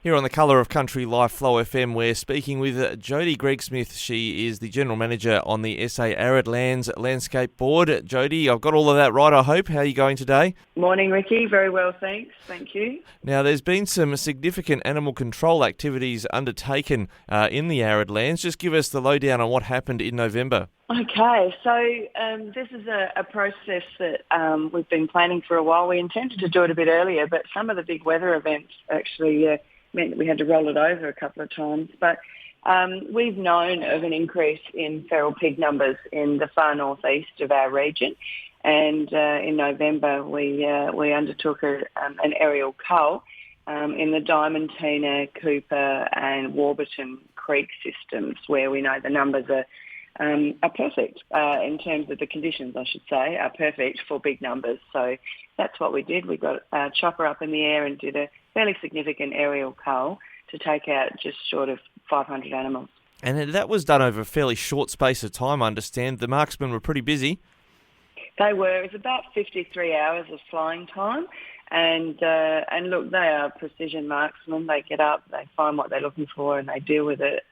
Here on the Colour of Country Life Flow FM, we're speaking with Jodie Gregg-Smith. She is the General Manager on the SA Arid Lands Landscape Board. Jodie, I've got all of that right, I hope. How are you going today? Morning, Ricky. Very well, thanks. Thank you. Now, there's been some significant animal control activities undertaken in the arid lands. Just give us the lowdown on what happened in November. Okay, so this is a process that we've been planning for a while. We intended to do it a bit earlier, but some of the big weather events actually meant that we had to roll it over a couple of times. But we've known of an increase in feral pig numbers in the far northeast of our region. And in November, we undertook an aerial cull in the Diamantina, Cooper and Warburton Creek systems, where we know the numbers are perfect in terms of the conditions, I should say, are perfect for big numbers. So that's what we did. We got a chopper up in the air and did a fairly significant aerial cull to take out just short of 500 animals. And that was done over a fairly short space of time, I understand. The marksmen were pretty busy. They were. It was about 53 hours of flying time. And look, they are precision marksmen. They get up, they find what they're looking for, and they deal with it.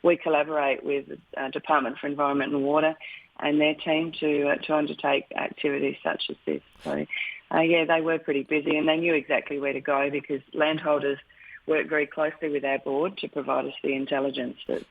We collaborate with the Department for Environment and Water and their team to undertake activities such as this. So, they were pretty busy, and they knew exactly where to go because landholders work very closely with our board to provide us the intelligence that,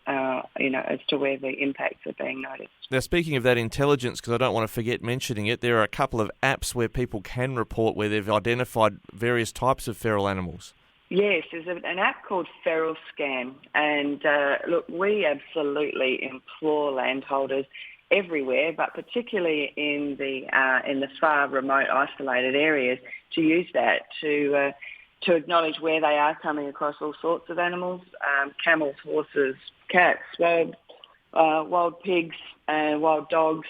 as to where the impacts are being noticed. Now, speaking of that intelligence, because I don't want to forget mentioning it, there are a couple of apps where people can report where they've identified various types of feral animals. Yes, there's an app called Feral Scan, and look, we absolutely implore landholders everywhere, but particularly in the far remote, isolated areas, to use that to acknowledge where they are coming across all sorts of animals, camels, horses, cats, wild pigs, wild dogs,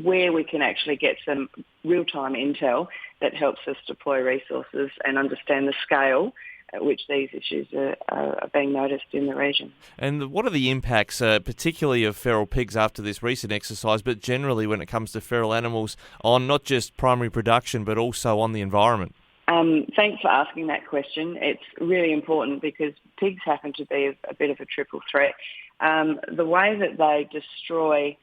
where we can actually get some real-time intel that helps us deploy resources and understand the scale at which these issues are being noticed in the region. And what are the impacts, particularly of feral pigs after this recent exercise, but generally when it comes to feral animals on not just primary production but also on the environment? Thanks for asking that question. It's really important because pigs happen to be a bit of a triple threat. The way that they destroy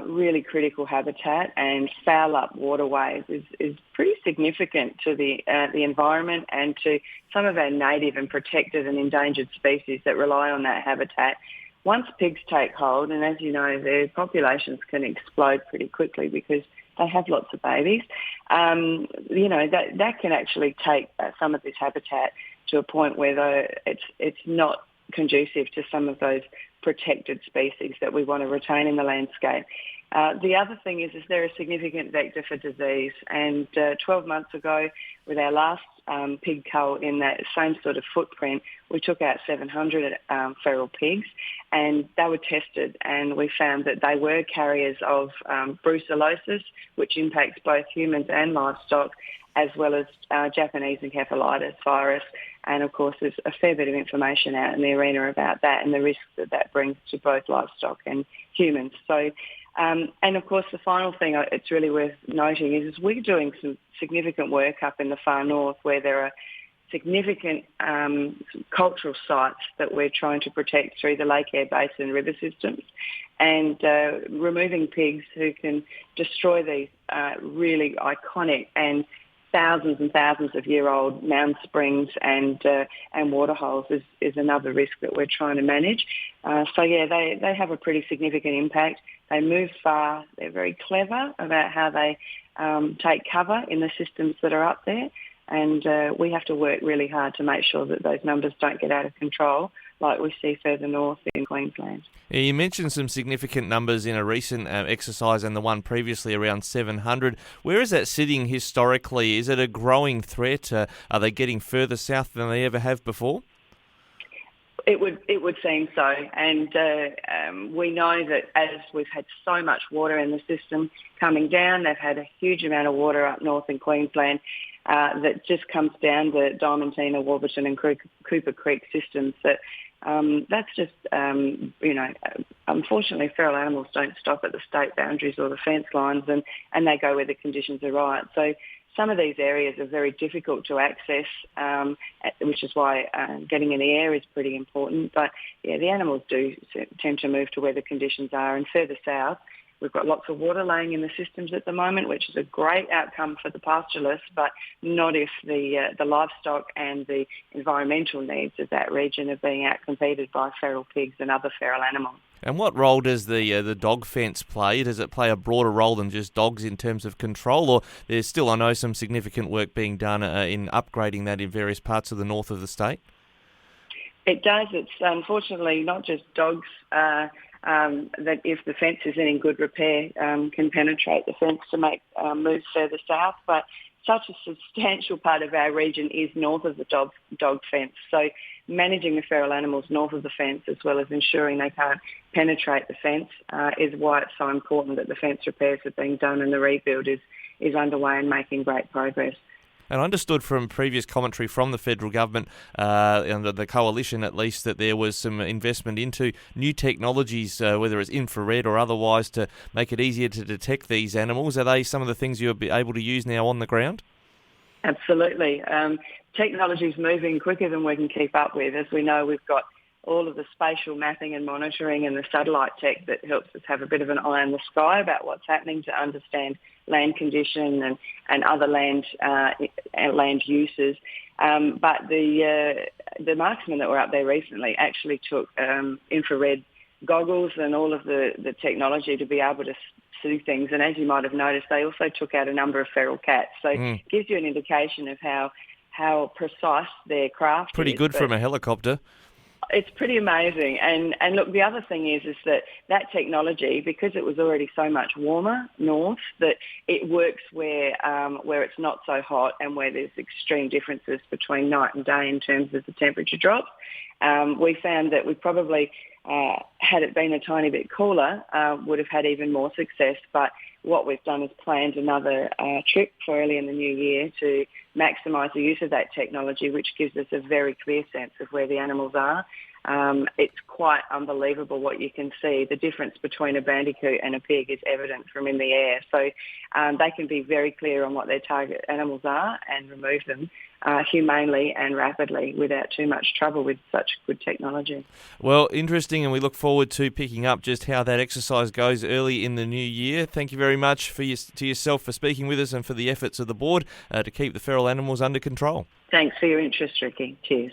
really critical habitat and foul up waterways is pretty significant to the environment and to some of our native and protected and endangered species that rely on that habitat. Once pigs take hold, and as you know, their populations can explode pretty quickly because they have lots of babies. That can actually take some of this habitat to a point where it's not conducive to some of those protected species that we want to retain in the landscape. The other thing is they're a significant vector for disease. And 12 months ago, with our last pig cull in that same sort of footprint, we took out 700 feral pigs, and they were tested, and we found that they were carriers of brucellosis, which impacts both humans and livestock, as well as Japanese encephalitis virus. And of course, there's a fair bit of information out in the arena about that and the risks that brings to both livestock and humans. So, and of course, the final thing it's really worth noting is we're doing some significant work up in the far north where there are significant cultural sites that we're trying to protect through the Lake Eyre Basin river systems, and removing pigs who can destroy these really iconic and thousands of year-old mound springs and waterholes is another risk that we're trying to manage. They have a pretty significant impact. They move far. They're very clever about how they take cover in the systems that are up there. And we have to work really hard to make sure that those numbers don't get out of control like we see further north in Queensland. Yeah, you mentioned some significant numbers in a recent exercise and the one previously around 700. Where is that sitting historically? Is it a growing threat? Are they getting further south than they ever have before? It would seem so, and we know that as we've had so much water in the system coming down, they've had a huge amount of water up north in Queensland that just comes down the Diamantina, Warburton and Cooper Creek systems. That's just, unfortunately feral animals don't stop at the state boundaries or the fence lines, and they go where the conditions are right. So some of these areas are very difficult to access, which is why getting in the air is pretty important. But yeah, the animals do tend to move to where the conditions are. And further south, we've got lots of water laying in the systems at the moment, which is a great outcome for the pastoralists, but not if the livestock and the environmental needs of that region are being outcompeted by feral pigs and other feral animals. And what role does the dog fence play? Does it play a broader role than just dogs in terms of control, or there's still, I know, some significant work being done in upgrading that in various parts of the north of the state? It does. It's unfortunately not just dogs that if the fence is in good repair can penetrate the fence to make moves further south, but such a substantial part of our region is north of the dog fence. So managing the feral animals north of the fence, as well as ensuring they can't penetrate the fence, is why it's so important that the fence repairs are being done and the rebuild is underway and making great progress. And I understood from previous commentary from the federal government, under the coalition at least, that there was some investment into new technologies, whether it's infrared or otherwise, to make it easier to detect these animals. Are they some of the things you'll be able to use now on the ground? Absolutely. Technology's moving quicker than we can keep up with. As we know, we've got all of the spatial mapping and monitoring and the satellite tech that helps us have a bit of an eye in the sky about what's happening to understand land condition and other land uses. But the Marksmen that were up there recently actually took infrared goggles and all of the technology to be able to see things. And as you might have noticed, they also took out a number of feral cats. So it gives you an indication of how precise their craft is. Pretty good from a helicopter. It's pretty amazing. And look, the other thing is that technology, because it was already so much warmer north, that it works where it's not so hot and where there's extreme differences between night and day in terms of the temperature drops. We found that we probably, had it been a tiny bit cooler, would have had even more success. But what we've done is planned another trip for early in the new year to maximise the use of that technology, which gives us a very clear sense of where the animals are. It's quite unbelievable what you can see. The difference between a bandicoot and a pig is evident from in the air. So they can be very clear on what their target animals are and remove them humanely and rapidly without too much trouble with such good technology. Well, interesting, and we look forward to picking up just how that exercise goes early in the new year. Thank you very much to yourself for speaking with us and for the efforts of the board to keep the feral animals under control. Thanks for your interest, Ricky. Cheers.